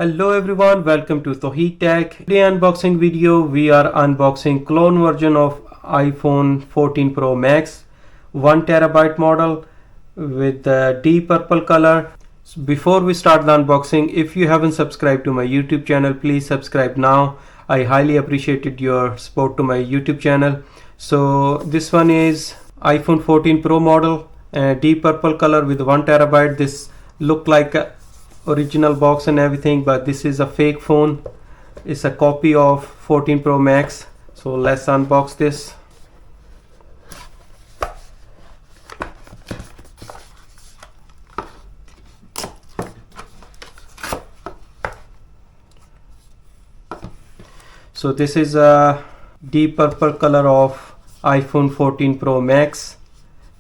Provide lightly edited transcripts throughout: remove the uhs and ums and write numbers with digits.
Hello everyone, welcome to Towheed Tech. Today unboxing video, we are unboxing clone version of iPhone 14 Pro Max 1TB model with the deep purple color. So before we start the unboxing, if you haven't subscribed to my YouTube channel, please subscribe now. I highly appreciated your support to my YouTube channel. So this one is iPhone 14 Pro model, deep purple color with 1TB. This look like a original box and everything, but this is a fake phone. It's a copy of 14 Pro Max. So let's unbox this. So this is a deep purple color of iPhone 14 Pro Max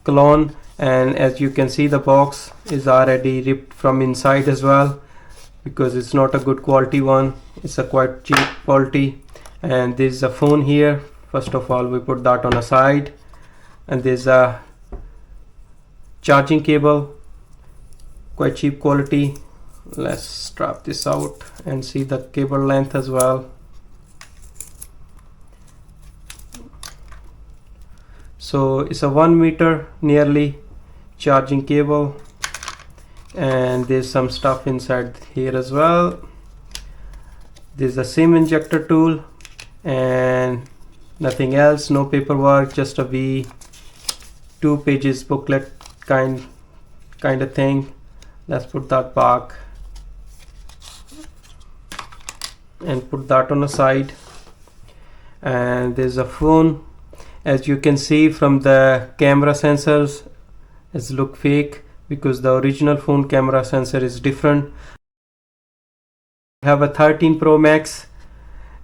clone, and as you can see the box is already ripped from inside as well because it's not a good quality one. It's a quite cheap quality. And there's a phone here. First of all, we put that on a side, and there's a charging cable, quite cheap quality. Let's strap this out and see the cable length as well. So it's a 1 meter nearly charging cable, and there's some stuff inside here as well. There's a SIM injector tool and nothing else, no paperwork, just a two pages booklet kind of thing. Let's put that back and put that on the side. And there's a phone. As you can see from the camera sensors, it looks fake because the original phone camera sensor is different. I have a 13 Pro Max.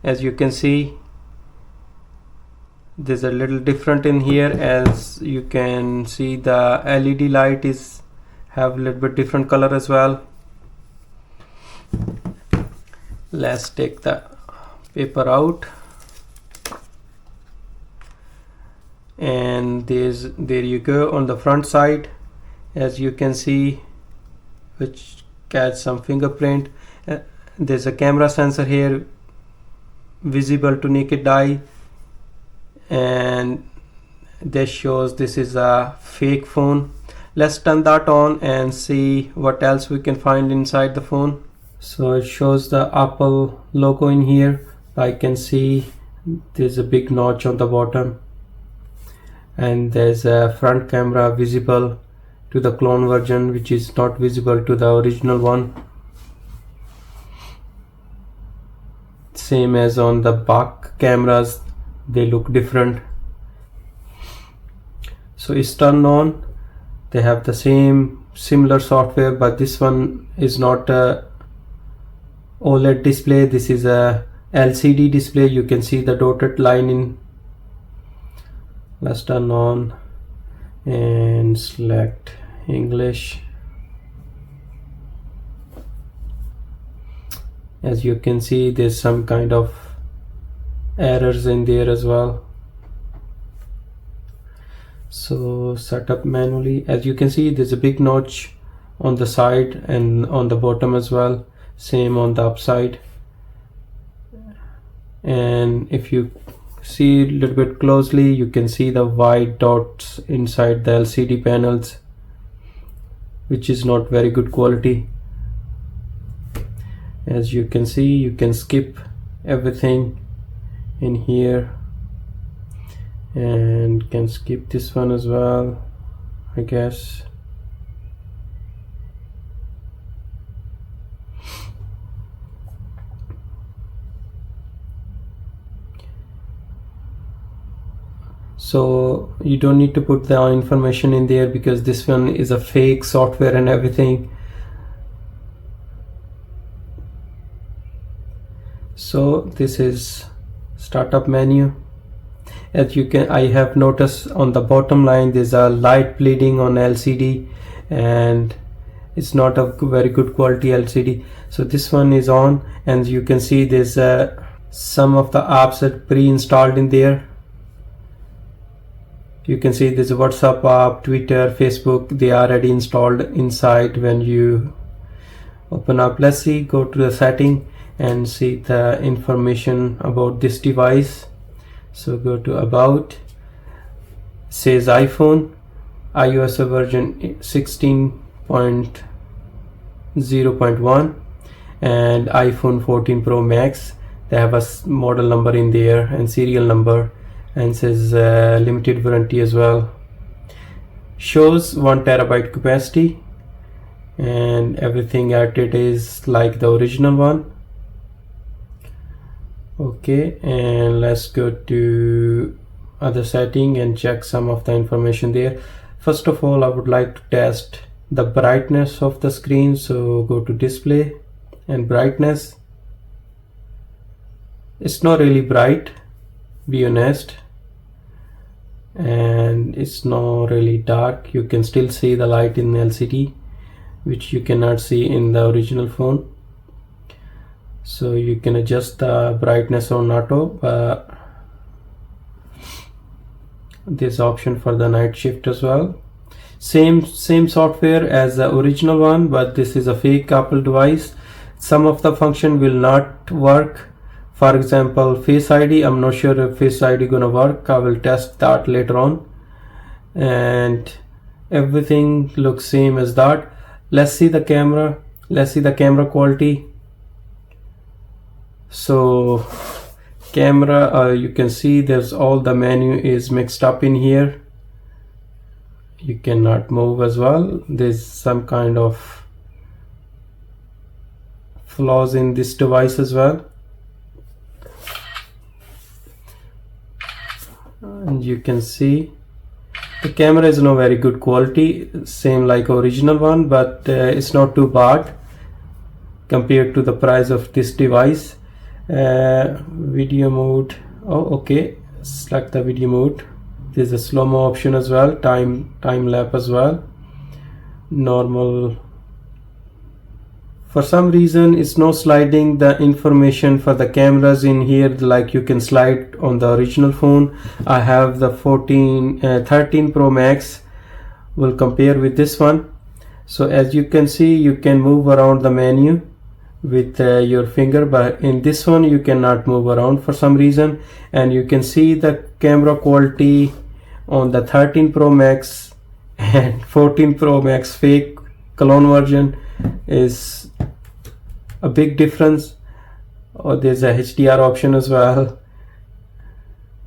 As you can see, there's a little different in here. As you can see, the LED light is have a little bit different color as well. Let's take the paper out. And there you go on the front side, as you can see, which catch some fingerprint. There's a camera sensor here visible to naked eye, and this shows this is a fake phone. Let's turn that on and see what else we can find inside the phone. So it shows the Apple logo in here. I can see there's a big notch on the bottom, and there's a front camera visible to the clone version, which is not visible to the original one. Same as on the back cameras, they look different. So it's turned on. They have the similar software, but this one is not a OLED display. This is a LCD display. You can see the dotted line in. Let's turn on and select English. As you can see, there's some kind of errors in there as well. So set up manually. As you can see, there's a big notch on the side and on the bottom as well, same on the upside. And if you see a little bit closely, you can see the white dots inside the LCD panels, which is not very good quality. As you can see, you can skip everything in here and can skip this one as well, I guess. So you don't need to put the information in there because this one is a fake software and everything. So this is startup menu. As you can, I have noticed on the bottom line there's a light bleeding on LCD, and it's not a very good quality LCD. So this one is on, and you can see there's some of the apps that pre-installed in there. You can see there's a WhatsApp app, Twitter, Facebook. They are already installed inside when you Open up, let's see, go to the setting and see the information about this device. So go to about, says iPhone, iOS version 16.0.1 and iPhone 14 Pro Max. They have a model number in there and serial number, and says limited warranty as well. Shows 1 terabyte capacity, and everything at it is like the original one. Okay, and let's go to other setting and check some of the information there. First of all, I would like to test the brightness of the screen. So go to display and brightness. It's not really bright, be honest, and it's not really dark. You can still see the light in the LCD, which you cannot see in the original phone. So you can adjust the brightness on auto, but there's option for the night shift as well. Same software as the original one, but this is a fake Apple device. Some of the function will not work. For example, Face ID, I'm not sure if Face ID gonna work. I will test that later on. And everything looks same as that. Let's see the camera. Let's see the camera quality. So camera, you can see there's all the menu is mixed up in here. You cannot move as well. There's some kind of flaws in this device as well. And you can see the camera is no very good quality, same like original one, but it's not too bad compared to the price of this device. Video mode, oh okay, select the video mode. There's a slow-mo option as well, time lapse as well, normal. For some reason it's no sliding the information for the cameras in here like you can slide on the original phone. I have the 13 Pro Max, will compare with this one. So as you can see, you can move around the menu with your finger, but in this one you cannot move around for some reason. And you can see the camera quality on the 13 Pro Max and 14 Pro Max fake clone version is a big difference. Oh, there's a HDR option as well.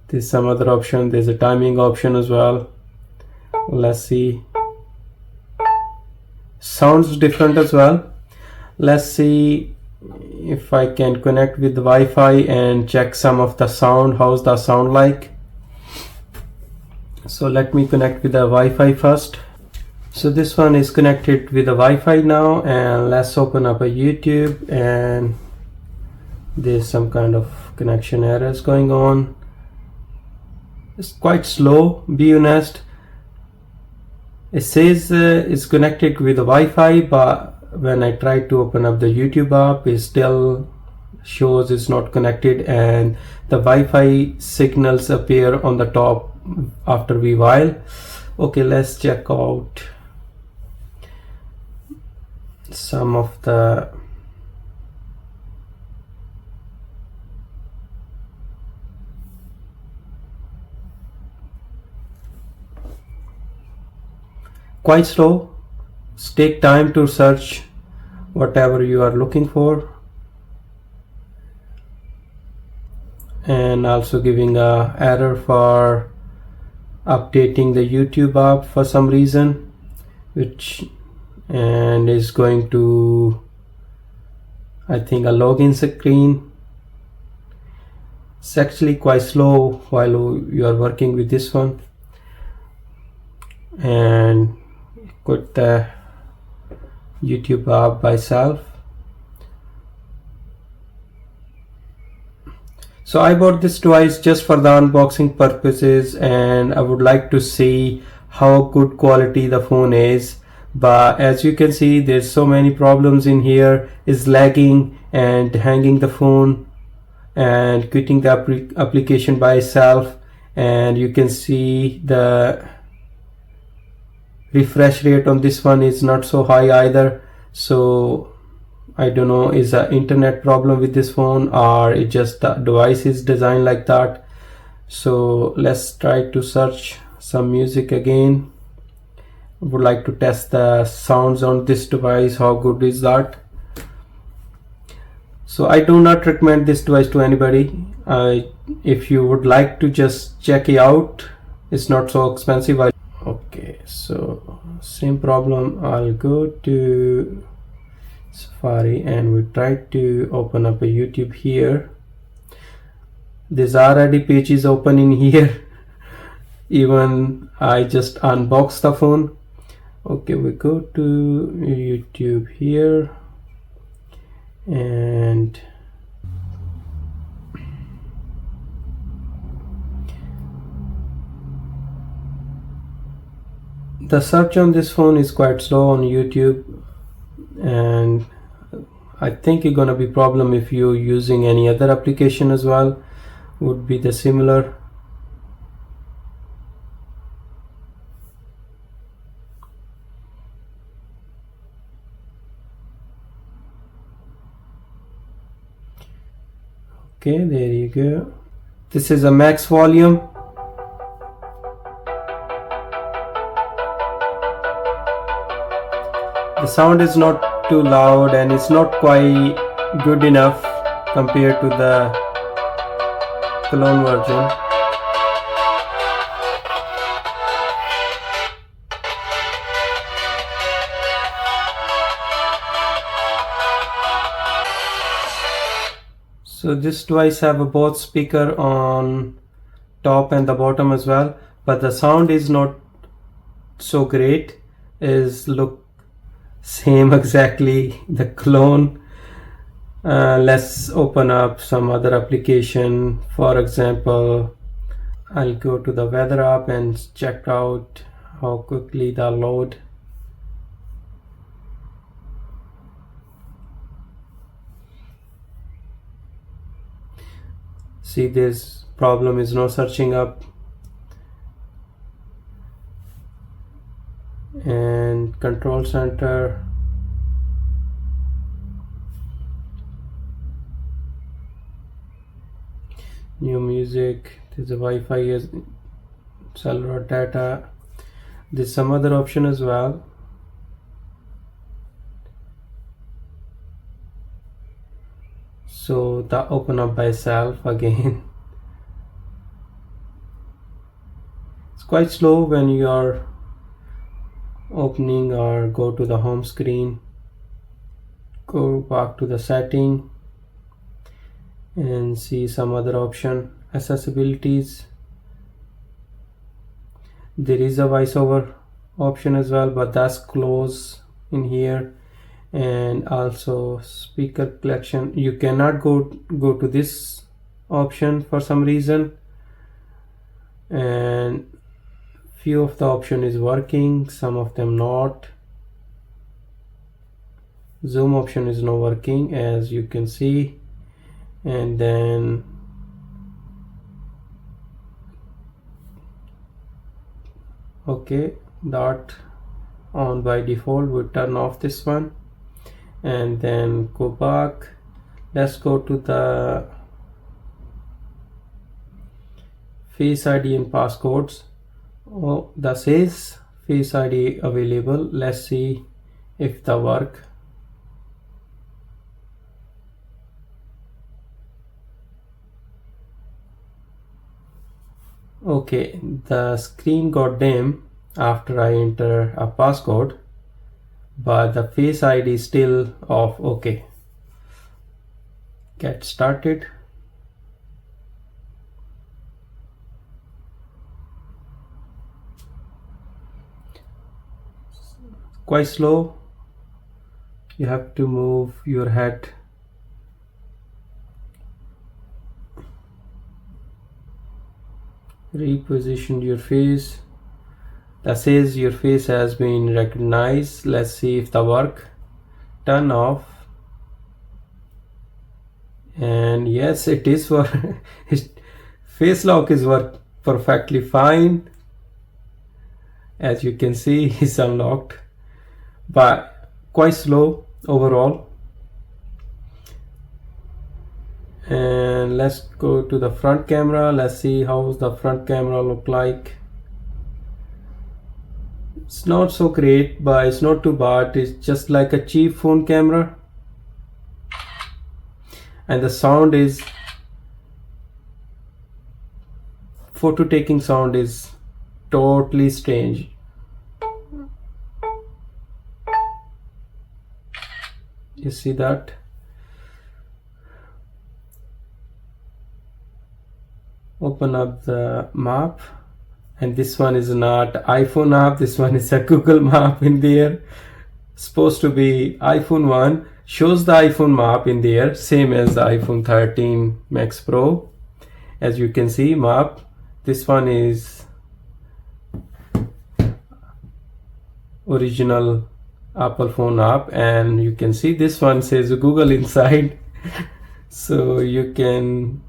There's some other option. There's a timing option as well. Let's see. Sounds different as well. Let's see if I can connect with the Wi-Fi and check some of the sound. How's the sound like? So let me connect with the Wi-Fi first. So this one is connected with the Wi-Fi now, and let's open up a YouTube, and there's some kind of connection errors going on. It's quite slow, be honest. It says it's connected with the Wi-Fi, but when I try to open up the YouTube app, it still shows it's not connected, and the Wi-Fi signals appear on the top after a while. Okay, let's check out some of the quite slow. Take time to search whatever you are looking for, and also giving a error for updating the YouTube app for some reason, which and is going to, I think, a login screen. It's actually quite slow while you are working with this one. And put the YouTube app by itself. So I bought this device just for the unboxing purposes, and I would like to see how good quality the phone is. But as you can see, there's so many problems in here. Is lagging and hanging the phone and quitting the application by itself. And you can see the refresh rate on this one is not so high either. So I don't know, is a internet problem with this phone or it just the device is designed like that. So let's try to search some music again. Would like to test the sounds on this device, how good is that. So I do not recommend this device to anybody. If you would like to just check it out, it's not so expensive. Okay, so same problem. I'll go to Safari and we try to open up a YouTube here. There's already pages open in here. Even I just unboxed the phone. Okay, we go to YouTube here and the search on this phone is quite slow on YouTube, and I think it's gonna be problem if you're using any other application as well, would be the similar. Okay, there you go. This is a max volume. The sound is not too loud and it's not quite good enough compared to the clone version. So this device have a both speaker on top and the bottom as well, but the sound is not so great. Is look same exactly the clone. Let's open up some other application. For example, I'll go to the weather app and check out how quickly the load. See, this problem is no searching up. And control center, new music, there's a Wi-Fi, is cellular data, there's some other option as well. So that open up by itself again. It's quite slow when you are opening or go to the home screen, go back to the setting and see some other option. Accessibilities, there is a voiceover option as well, but that's close in here. And also speaker collection, you cannot go to this option for some reason, and few of the option is working, some of them not. Zoom option is not working as you can see, and then okay, that on by default, we turn off this one and then go back. Let's go to the Face ID and passcodes. Oh, that says Face ID available. Let's see if that work. Okay, the screen got dim after I enter a passcode, but the Face ID is still off. Okay, get started. Quite slow, you have to move your head. Reposition your face. That says your face has been recognized. Let's see if that work. Turn off. And yes, it is for face lock is work perfectly fine. As you can see, it's unlocked, but quite slow overall. And let's go to the front camera. Let's see how the front camera look like. It's not so great, but it's not too bad. It's just like a cheap phone camera, and the sound is, photo taking sound is totally strange. You see that? Open up the map, and this one is not iPhone app, this one is a Google map in there. Supposed to be iPhone 1, shows the iPhone map in there, same as the iPhone 13 Max Pro. As you can see, map. This one is original Apple phone app, and you can see this one says Google inside. So you can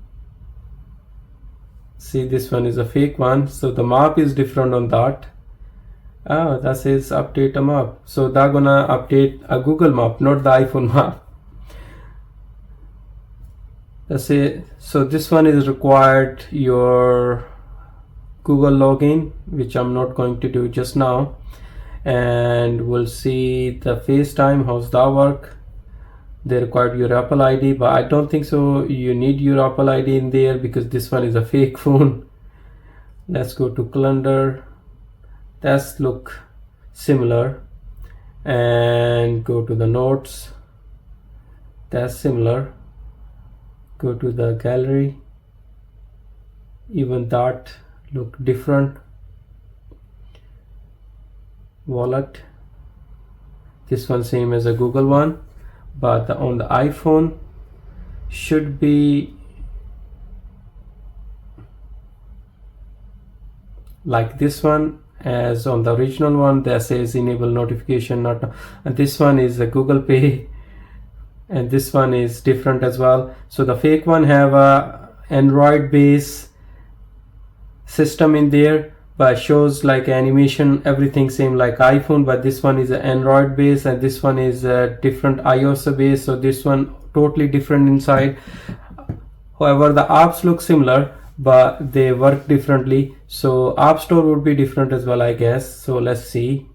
see this one is a fake one, so the map is different on that. That says update a map, so they're gonna update a Google map, not the iPhone map. That's it. So this one is required your Google login, which I'm not going to do just now, and we'll see the FaceTime, how's that work. They required your Apple ID, but I don't think so you need your Apple ID in there because this one is a fake phone. Let's go to calendar. That's look similar, and go to the notes. That's similar. Go to the gallery. Even that look different. Wallet. This one same as a Google one, but on the iPhone should be like this one. As on the original one that says enable notification not, and this one is a Google Pay, and this one is different as well. So the fake one have a Android base system in there, but shows like animation, everything same like iPhone, but this one is an Android base, and this one is a different iOS base, so this one totally different inside. However, the apps look similar, but they work differently, so App Store would be different as well, I guess. So let's see.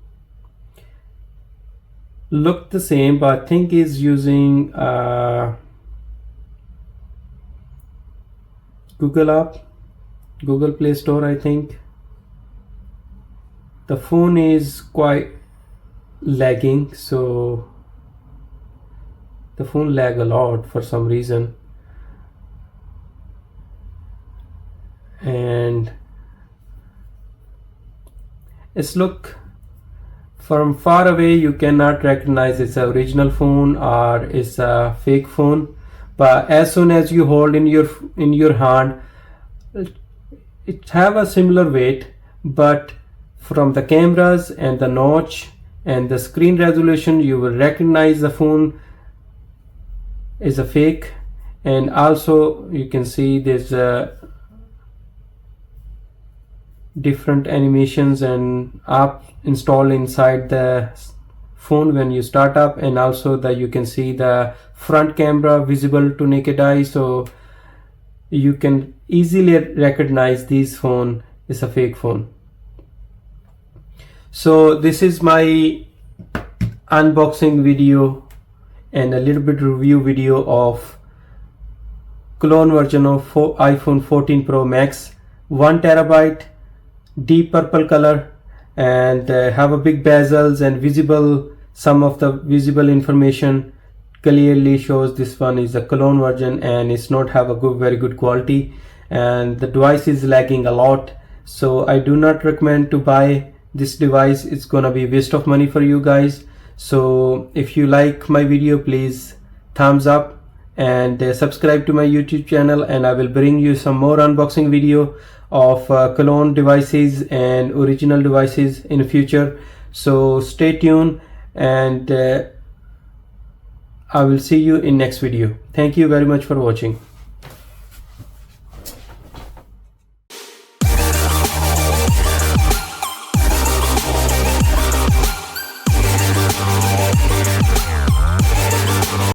Look the same, but I think is using Google app, Google Play Store, I think. The phone is quite lagging, so the phone lag a lot for some reason. And it's look from far away you cannot recognize it's an original phone or it's a fake phone, but as soon as you hold in your hand, it have a similar weight, but from the cameras and the notch and the screen resolution you will recognize the phone is a fake. And also you can see there's a different animations and app installed inside the phone when you start up, and also that you can see the front camera visible to naked eye, so you can easily recognize this phone is a fake phone. So this is my unboxing video and a little bit review video of clone version of iPhone 14 Pro Max, 1 terabyte, deep purple color, and have a big bezels and visible, some of the visible information clearly shows this one is a clone version, and it's not have a very good quality, and the device is lagging a lot. So I do not recommend to buy this device. It's gonna be waste of money for you guys. So if you like my video, please thumbs up and subscribe to my YouTube channel, and I will bring you some more unboxing video of clone devices and original devices in the future. So stay tuned, and I will see you in next video. Thank you very much for watching.